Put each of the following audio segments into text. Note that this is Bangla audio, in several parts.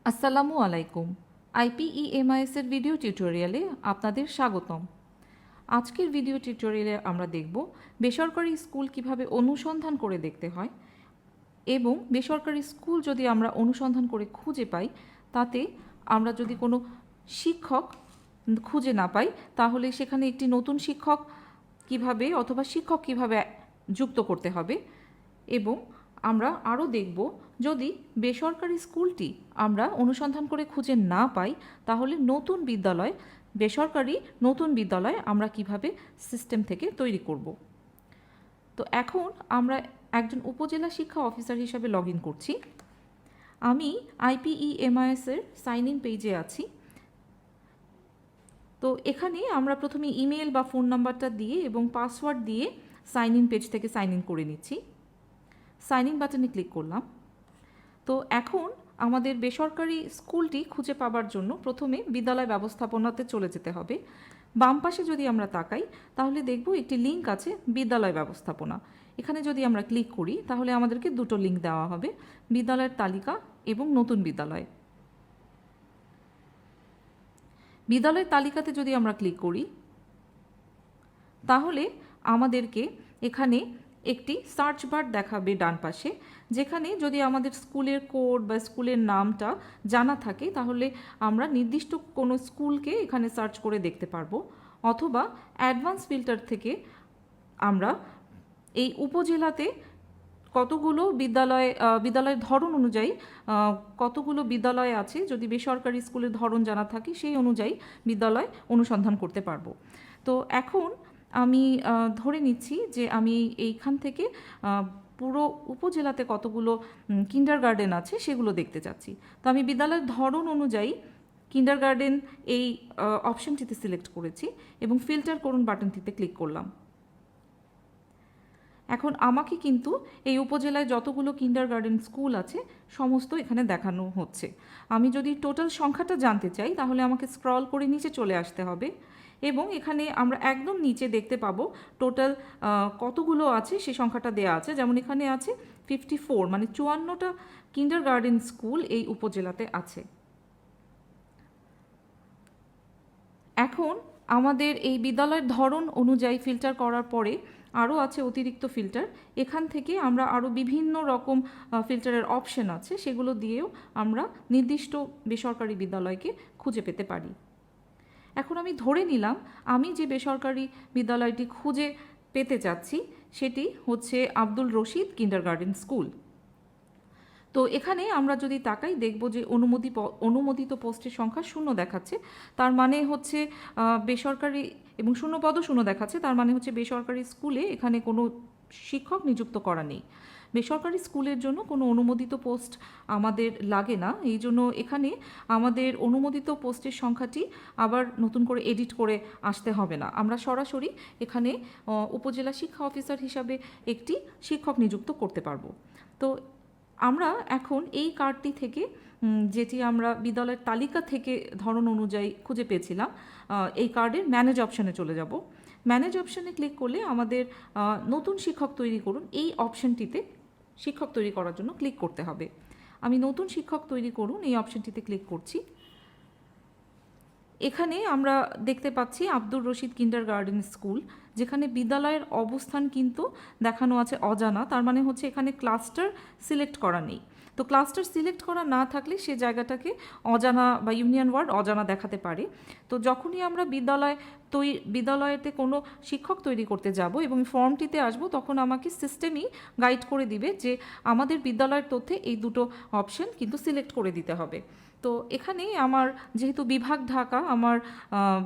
আসসালামু আলাইকুম। আইপিইএমআইএস এর ভিডিও টিউটোরিয়ালে আপনাদের স্বাগতম। আজকের ভিডিও টিউটোরিয়ালে আমরা দেখব বেসরকারি স্কুল কিভাবে অনুসন্ধান করে দেখতে হয় এবং বেসরকারি স্কুল যদি আমরা অনুসন্ধান করে খুঁজে পাই, তাতে আমরা যদি কোনো শিক্ষক খুঁজে না পাই, তাহলে সেখানে একটি নতুন শিক্ষক কিভাবে অথবা শিক্ষক কিভাবে যুক্ত করতে হবে। এবং আমরা আরও দেখব, যদি বেসরকারি স্কুলটি আমরা অনুসন্ধান করে খুঁজে না পাই, তাহলে বেসরকারি নতুন বিদ্যালয় আমরা কিভাবে সিস্টেম থেকে তৈরি করব। তো এখন আমরা একজন উপজেলা শিক্ষা অফিসার হিসাবে লগ ইন করছি। আমি আইপিইএমআইএস এর সাইন ইন পেজে আছি। তো এখানে আমরা প্রথমে ইমেল বা ফোন নাম্বারটা দিয়ে এবং পাসওয়ার্ড দিয়ে সাইন ইন পেজ থেকে সাইন ইন করে নিচ্ছি। সাইন ইন বাটনে ক্লিক করলাম। তো এখন আমাদের বেসরকারি স্কুলটি খুঁজে পাবার জন্য প্রথমে বিদ্যালয় ব্যবস্থাপনাতে চলে যেতে হবে। বাম পাশে যদি আমরা তাকাই, তাহলে দেখব একটি লিঙ্ক আছে, বিদ্যালয় ব্যবস্থাপনা। এখানে যদি আমরা ক্লিক করি, তাহলে আমাদেরকে দুটো লিঙ্ক দেওয়া হবে, বিদ্যালয়ের তালিকা এবং নতুন বিদ্যালয়। বিদ্যালয়ের তালিকাতে যদি আমরা ক্লিক করি, তাহলে আমাদেরকে এখানে একটি সার্চ বার দেখাবে ডান পাশে, যেখানে যদি আমাদের স্কুলের কোড বা স্কুলের নামটা জানা থাকে, তাহলে আমরা নির্দিষ্ট কোনো স্কুলকে এখানে সার্চ করে দেখতে পারবো। অথবা অ্যাডভান্স ফিল্টার থেকে আমরা এই উপজেলাতে কতগুলো বিদ্যালয়ের ধরন অনুযায়ী কতগুলো বিদ্যালয় আছে, যদি বেসরকারি স্কুলের ধরন জানা থাকে, সেই অনুযায়ী বিদ্যালয় অনুসন্ধান করতে পারবো। তো এখন আমি ধরে নিচ্ছি যে আমি এইখান থেকে পুরো উপজেলাতে কতগুলো কিন্ডারগার্টেন আছে সেগুলো দেখতে চাচ্ছি। তো আমি বিদ্যালয়ের ধরন অনুযায়ী কিন্ডারগার্টেন এই অপশনটিতে সিলেক্ট করেছি এবং ফিল্টার করুন বাটনটিতে ক্লিক করলাম। এখন আমাকে কিন্তু এই উপজেলায় যতগুলো কিন্ডারগার্টেন স্কুল আছে সমস্ত এখানে দেখানো হচ্ছে। আমি যদি টোটাল সংখ্যাটা জানতে চাই, তাহলে আমাকে স্ক্রল করে নিচে চলে আসতে হবে এবং এখানে আমরা একদম নিচে দেখতে পাবো টোটাল কতগুলো আছে সে সংখ্যাটা দেয়া আছে। যেমন এখানে আছে 54, মানে 54টা কিন্ডারগার্টেন স্কুল এই উপজেলাতে আছে। এখন আমাদের এই বিদ্যালয়ের ধরন অনুযায়ী ফিল্টার করার পরে আরও আছে অতিরিক্ত ফিল্টার। এখান থেকে আমরা আরও বিভিন্ন রকম ফিল্টারের অপশন আছে, সেগুলো দিয়েও আমরা নির্দিষ্ট বেসরকারি বিদ্যালয়কে খুঁজে পেতে পারি। এখন আমি ধরে নিলাম আমি যে বেসরকারি বিদ্যালয়টি খুঁজে পেতে চাচ্ছি সেটি হচ্ছে আব্দুল রশিদ কিন্ডারগার্টেন স্কুল। তো এখানে আমরা যদি তাকাই, দেখব যে অনুমোদিত পোস্টের সংখ্যা 0 দেখাচ্ছে। তার মানে হচ্ছে বেসরকারি, এবং শূন্যপদও 0 দেখাচ্ছে, তার মানে হচ্ছে বেসরকারি স্কুলে এখানে কোনো শিক্ষক নিযুক্ত করা নেই। বেসরকারি স্কুলের জন্য কোনো অনুমোদিত পোস্ট আমাদের লাগে না, এই জন্য এখানে আমাদের অনুমোদিত পোস্টের সংখ্যাটি আবার নতুন করে এডিট করে আসতে হবে না। আমরা সরাসরি এখানে উপজেলা শিক্ষা অফিসার হিসাবে একটি শিক্ষক নিযুক্ত করতে পারবো। তো আমরা এখন এই কার্ডটি থেকে, যেটি আমরা বিদ্যালয়ের তালিকা থেকে ধরন অনুযায়ী খুঁজে পেয়েছিলাম, এই কার্ডের ম্যানেজ অপশানে চলে যাব। ম্যানেজ অপশানে ক্লিক করলে আমাদের নতুন শিক্ষক তৈরি করুন এই অপশানটিতে শিক্ষক তৈরি করার জন্য ক্লিক করতে হবে। আমি নতুন শিক্ষক তৈরি করুন এই অপশানটিতে ক্লিক করছি। এখানে আমরা দেখতে পাচ্ছি আব্দুর রশিদ কিন্ডারগার্টেন স্কুল, যেখানে বিদ্যালয়ের অবস্থান কিন্তু দেখানো আছে অজানা, তার মানে হচ্ছে এখানে ক্লাস্টার সিলেক্ট করা নেই। তো ক্লাস্টার সিলেক্ট করা না থাকলে সে জায়গাটাকে অজানা বা ইউনিয়ন ওয়ার্ড অজানা দেখাতে পারে। তো যখনই আমরা বিদ্যালয়েতে কোনো শিক্ষক তৈরি করতে যাব এবং ফর্মটিতে আসব, তখন আমাকে সিস্টেমই গাইড করে দিবে যে আমাদের বিদ্যালয়ের তথ্যে এই দুটো অপশন কিন্তু সিলেক্ট করে দিতে হবে। তো এখানে আমার যেহেতু বিভাগ ঢাকা, আমার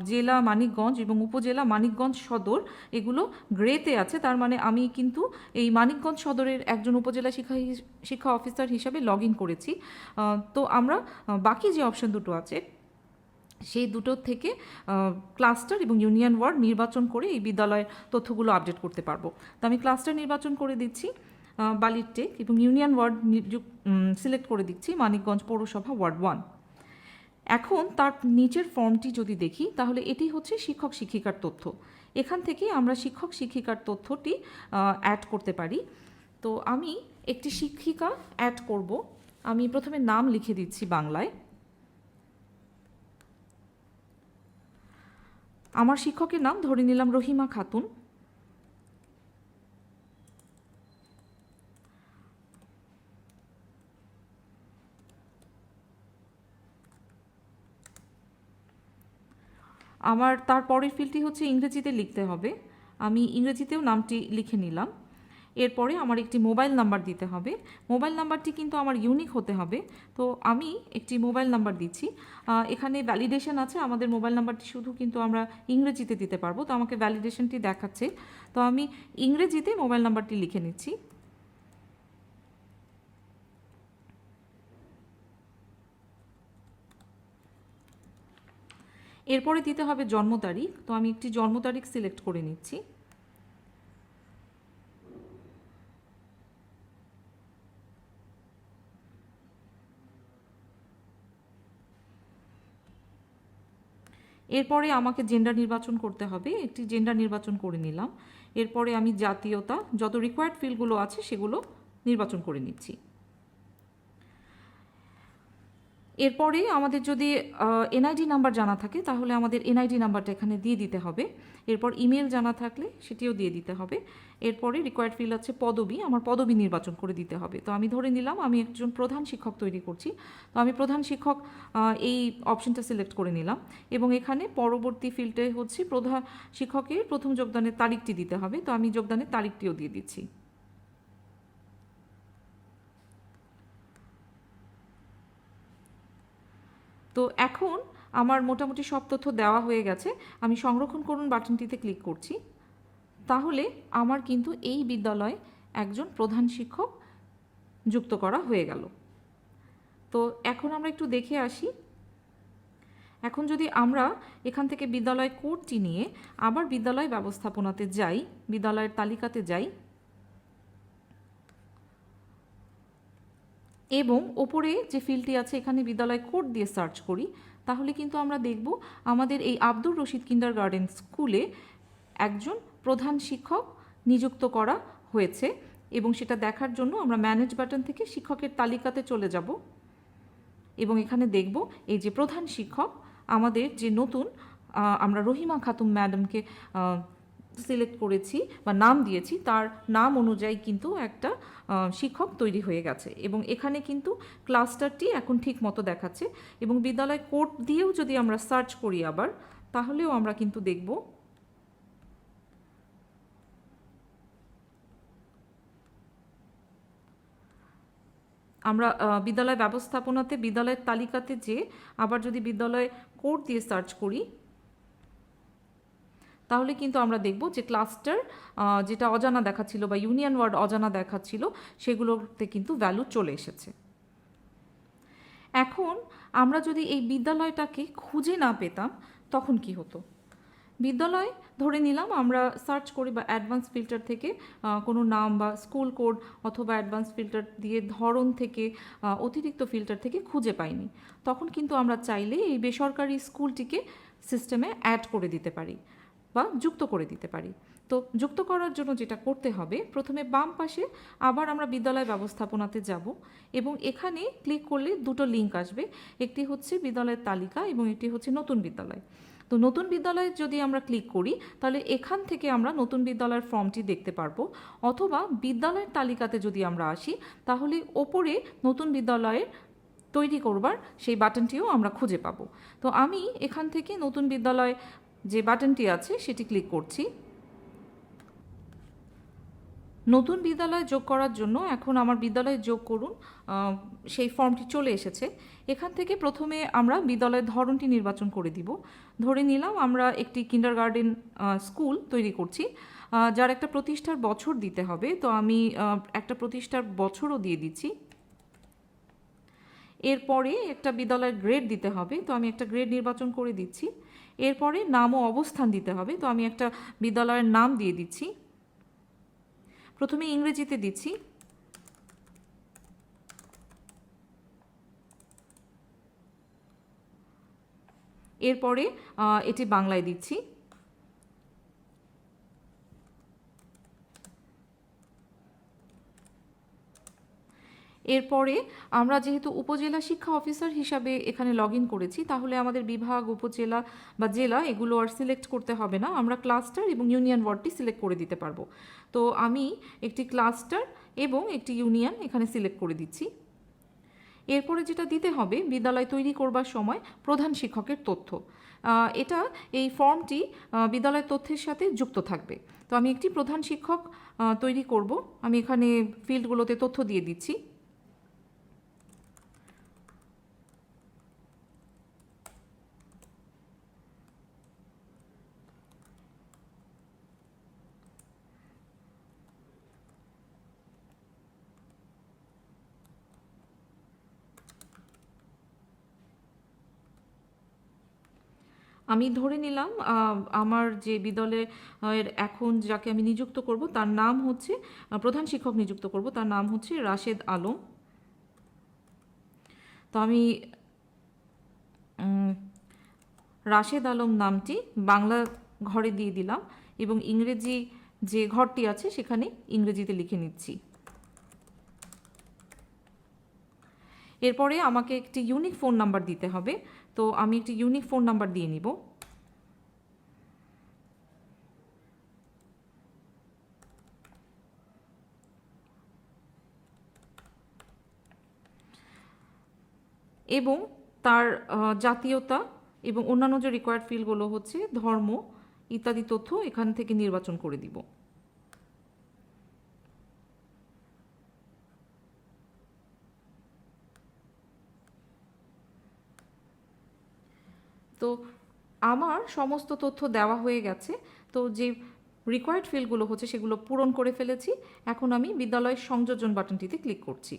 জেলা মানিকগঞ্জ এবং উপজেলা মানিকগঞ্জ সদর, এগুলো গ্রেতে আছে, তার মানে আমি কিন্তু এই মানিকগঞ্জ সদরের একজন উপজেলা শিক্ষা অফিসার হিসাবে লগ ইন করেছি। তো আমরা বাকি যে অপশন দুটো আছে সেই দুটোর থেকে ক্লাস্টার এবং ইউনিয়ন ওয়ার্ড নির্বাচন করে এই বিদ্যালয়ের তথ্যগুলো আপডেট করতে পারবো। তো আমি ক্লাস্টার নির্বাচন করে দিচ্ছি বালিরটেক, এবং ইউনিয়ন ওয়ার্ড সিলেক্ট করে দিচ্ছি মানিকগঞ্জ পৌরসভা ওয়ার্ড 1। এখন তার নিচের ফর্মটি যদি দেখি, তাহলে এটি হচ্ছে শিক্ষক শিক্ষিকার তথ্য। এখান থেকে আমরা শিক্ষক শিক্ষিকার তথ্যটি অ্যাড করতে পারি। তো আমি একটি শিক্ষিকা অ্যাড করব। আমি প্রথমে নাম লিখে দিচ্ছি বাংলায়। আমার শিক্ষকের নাম ধরে নিলাম রহিমা খাতুন। আমার তারপরের ফিল্ডটি হচ্ছে ইংরেজিতে লিখতে হবে। আমি ইংরেজিতেও নামটি লিখে নিলাম। এরপরে আমার একটি মোবাইল নাম্বার দিতে হবে। মোবাইল নাম্বারটি কিন্তু আমার ইউনিক হতে হবে। তো আমি একটি মোবাইল নাম্বার দিচ্ছি। এখানে ভ্যালিডেশন আছে, আমাদের মোবাইল নাম্বারটি শুধু কিন্তু আমরা ইংরেজিতে দিতে পারবো। তো আমাকে ভ্যালিডেশনটি দেখাচ্ছে, তো আমি ইংরেজিতে মোবাইল নাম্বারটি লিখে নিচ্ছি। এরপরে দিতে হবে জন্ম তারিখ। তো আমি একটি জন্ম তারিখ সিলেক্ট করে নিচ্ছি। এরপরে আমাকে জেন্ডার নির্বাচন করতে হবে, একটি জেন্ডার নির্বাচন করে নিলাম। এরপরে আমি জাতীয়তা, যত রিকোয়ার্ড ফিল্ডগুলো আছে সেগুলো নির্বাচন করে নিচ্ছি। এরপরে আমাদের যদি এনআইডি নাম্বার জানা থাকে তাহলে আমাদের এনআইডি নাম্বারটা এখানে দিয়ে দিতে হবে। এরপর ইমেল জানা থাকলে সেটিও দিয়ে দিতে হবে। এরপরে রিকোয়ার্ড ফিল্ড আছে পদবি, আমার পদবি নির্বাচন করে দিতে হবে। তো আমি ধরে নিলাম আমি একজন প্রধান শিক্ষক তৈরি করছি। তো আমি প্রধান শিক্ষক এই অপশনটা সিলেক্ট করে নিলাম এবং এখানে পরবর্তী ফিল্ডে হচ্ছে প্রধান শিক্ষকের প্রথম যোগদানের তারিখটি দিতে হবে। তো আমি যোগদানের তারিখটিও দিয়ে দিচ্ছি। তো এখন আমার মোটামুটি সব তথ্য দেওয়া হয়ে গেছে। আমি সংরক্ষণ করুন বাটনটিতে ক্লিক করছি। তাহলে আমার কিন্তু এই বিদ্যালয়ে একজন প্রধান শিক্ষক যুক্ত করা হয়ে গেল। তো এখন আমরা একটু দেখে আসি। এখন যদি আমরা এখান থেকে বিদ্যালয় কোডটি নিয়ে আবার বিদ্যালয় ব্যবস্থাপনাতে যাই, বিদ্যালয়ের তালিকাতে যাই এবং ওপরে যে ফিল্ডটি আছে এখানে বিদ্যালয় কোড দিয়ে সার্চ করি, তাহলে কিন্তু আমরা দেখব আমাদের এই আব্দুর রশিদ কিন্ডারগার্টেন স্কুলে একজন প্রধান শিক্ষক নিযুক্ত করা হয়েছে। এবং সেটা দেখার জন্য আমরা ম্যানেজ বাটন থেকে শিক্ষকের তালিকাতে চলে যাব এবং এখানে দেখব এই যে প্রধান শিক্ষক আমাদের যে নতুন আমরা রহিমা খাতুন ম্যাডামকে সিলেক্ট করেছি বা নাম দিয়েছি, তার নাম অনুযায়ী কিন্তু একটা শিক্ষক তৈরি হয়ে গেছে এবং এখানে কিন্তু ক্লাস্টারটি এখন ঠিক মতো দেখাচ্ছে। এবং বিদ্যালয় কোড দিয়েও যদি আমরা সার্চ করি আবার, তাহলেও আমরা কিন্তু দেখব আমরা বিদ্যালয় ব্যবস্থাপনাতে বিদ্যালয়ের তালিকাতে যে আবার যদি বিদ্যালয় কোড দিয়ে সার্চ করি, তাহলে কিন্তু আমরা দেখব যে ক্লাস্টার যেটা অজানা দেখাচ্ছিল বা ইউনিয়ন ওয়ার্ড অজানা দেখাচ্ছিল সেগুলোতে কিন্তু ভ্যালু চলে এসেছে। এখন আমরা যদি এই বিদ্যালয়টাকে খুঁজে না পেতাম তখন কি হতো? বিদ্যালয় ধরে নিলাম আমরা সার্চ করি বা অ্যাডভান্স ফিল্টার থেকে কোনো নাম বা স্কুল কোড অথবা অ্যাডভান্স ফিল্টার দিয়ে ধরন থেকে অতিরিক্ত ফিল্টার থেকে খুঁজে পাইনি, তখন কিন্তু আমরা চাইলে এই বেসরকারি স্কুলটিকে সিস্টেমে অ্যাড করে দিতে পারি বা যুক্ত করে দিতে পারি। তো যুক্ত করার জন্য যেটা করতে হবে, প্রথমে বাম পাশে আবার আমরা বিদ্যালয় ব্যবস্থাপনাতে যাব এবং এখানে ক্লিক করলে দুটো লিঙ্ক আসবে, একটি হচ্ছে বিদ্যালয়ের তালিকা এবং একটি হচ্ছে নতুন বিদ্যালয়। তো নতুন বিদ্যালয়ে যদি আমরা ক্লিক করি তাহলে এখান থেকে আমরা নতুন বিদ্যালয়ের ফর্মটি দেখতে পারবো, অথবা বিদ্যালয়ের তালিকাতে যদি আমরা আসি তাহলে ওপরে নতুন বিদ্যালয়ের তৈরি করবার সেই বাটনটিও আমরা খুঁজে পাবো। তো আমি এখান থেকে নতুন বিদ্যালয় যে বাটনটি আছে সেটি ক্লিক করছি। নতুন বিদ্যালয় যোগ করার জন্য এখন আমার বিদ্যালয়ে যোগ করুন সেই ফর্মটি চলে এসেছে। এখান থেকে প্রথমে আমরা বিদ্যালয়ের ধরনটি নির্বাচন করে দিব। ধরে নিলাম আমরা একটি কিন্ডারগার্টেন স্কুল তৈরি করছি, যার একটা প্রতিষ্ঠার বছর দিতে হবে। তো আমি একটা প্রতিষ্ঠার বছরও দিয়ে দিচ্ছি। এরপরে একটা বিদ্যালয়ের গ্রেড দিতে হবে, তো আমি একটা গ্রেড নির্বাচন করে দিচ্ছি। এরপরে নাম ও অবস্থান দিতে হবে, তো আমি একটা বিদ্যালয়ের নাম দিয়ে দিচ্ছি। প্রথমে ইংরেজিতে দিচ্ছি, এরপরে এটি বাংলায় দিচ্ছি। এরপরে আমরা যেহেতু উপজেলা শিক্ষা অফিসার হিসাবে এখানে লগ ইন করেছি, তাহলে আমাদের বিভাগ, উপজেলা বা জেলা এগুলো আর সিলেক্ট করতে হবে না, আমরা ক্লাস্টার এবং ইউনিয়ন ওয়ার্ডটি সিলেক্ট করে দিতে পারবো। তো আমি একটি ক্লাস্টার এবং একটি ইউনিয়ন এখানে সিলেক্ট করে দিচ্ছি। এরপরে যেটা দিতে হবে বিদ্যালয় তৈরি করবার সময় প্রধান শিক্ষকের তথ্য, এটা এই ফর্মটি বিদ্যালয়ের তথ্যের সাথে যুক্ত থাকবে। তো আমি একটি প্রধান শিক্ষক তৈরি করব। আমি এখানে ফিল্ডগুলোতে তথ্য দিয়ে দিচ্ছি। আমি ধরে নিলাম আমার যে বিদ্যালয়ের এখন যাকে আমি নিযুক্ত করব তার নাম হচ্ছে, প্রধান শিক্ষক নিযুক্ত করব, তার নাম হচ্ছে রাশেদ আলম। তো আমি রাশেদ আলম নামটি বাংলা ঘরে দিয়ে দিলাম এবং ইংরেজি যে ঘরটি আছে সেখানে ইংরেজিতে লিখে নিচ্ছি। এরপরে আমাকে একটি ইউনিক ফোন নাম্বার দিতে হবে, তো আমি একটি ইউনিক ফোন নাম্বার দিয়ে নিব। এবং তার জাতীয়তা এবং অন্যান্য যে রিকোয়ার্ড ফিল্ডগুলো হচ্ছে ধর্ম ইত্যাদি তথ্য এখান থেকে নির্বাচন করে দিব। তো আমার সমস্ত তথ্য দেওয়া হয়ে গেছে। তো যে রিকোয়ার্ড ফিল্ডগুলো হচ্ছে সেগুলো পূরণ করে ফেলেছি। এখন আমি বিদ্যালয় সংযোজন বাটনটিতে ক্লিক করছি।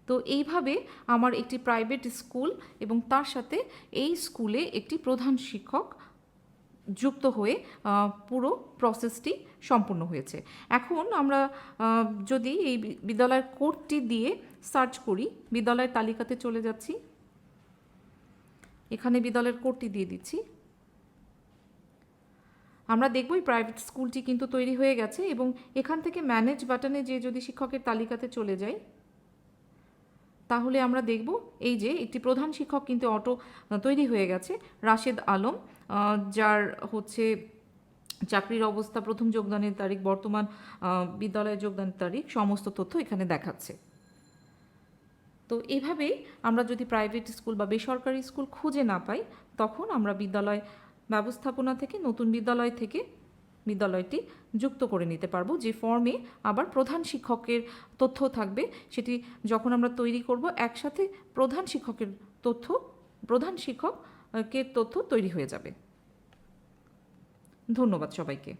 তো এইভাবে আমার একটি প্রাইভেট স্কুল এবং তার সাথে এই স্কুলে একটি প্রধান শিক্ষক যুক্ত হয়ে পুরো প্রসেসটি সম্পূর্ণ হয়েছে। এখন আমরা যদি এই বিদ্যালয়ের কোডটি দিয়ে সার্চ করি, বিদ্যালয়ের তালিকাতে চলে যাচ্ছি, এখানে বিদ্যালয়ের কোডটি দিয়ে দিচ্ছি। আমরা দেখব এই প্রাইভেট স্কুলটি কিন্তু তৈরি হয়ে গেছে এবং এখান থেকে ম্যানেজ বাটনে যে যদি শিক্ষকের তালিকাতে চলে যাই তাহলে আমরা দেখব এই যে একটি প্রধান শিক্ষক কিন্তু তৈরি হয়ে গেছে, রাশেদ আলম, যার হচ্ছে চাকরির অবস্থা, প্রথম যোগদানের তারিখ, বর্তমান বিদ্যালয়ে যোগদানের তারিখ, সমস্ত তথ্য এখানে দেখাচ্ছে। তো এভাবেই আমরা যদি প্রাইভেট স্কুল বা বেসরকারি স্কুল খুঁজে না পাই তখন আমরা বিদ্যালয় ব্যবস্থাপনা থেকে নতুন বিদ্যালয় থেকে বিদ্যালয়টি যুক্ত করে নিতে পারবো, যে ফর্মে আবার প্রধান শিক্ষকের তথ্য থাকবে। সেটি যখন আমরা তৈরি করব একসাথে প্রধান শিক্ষকের তথ্য তৈরি হয়ে যাবে। ধন্যবাদ সবাইকে।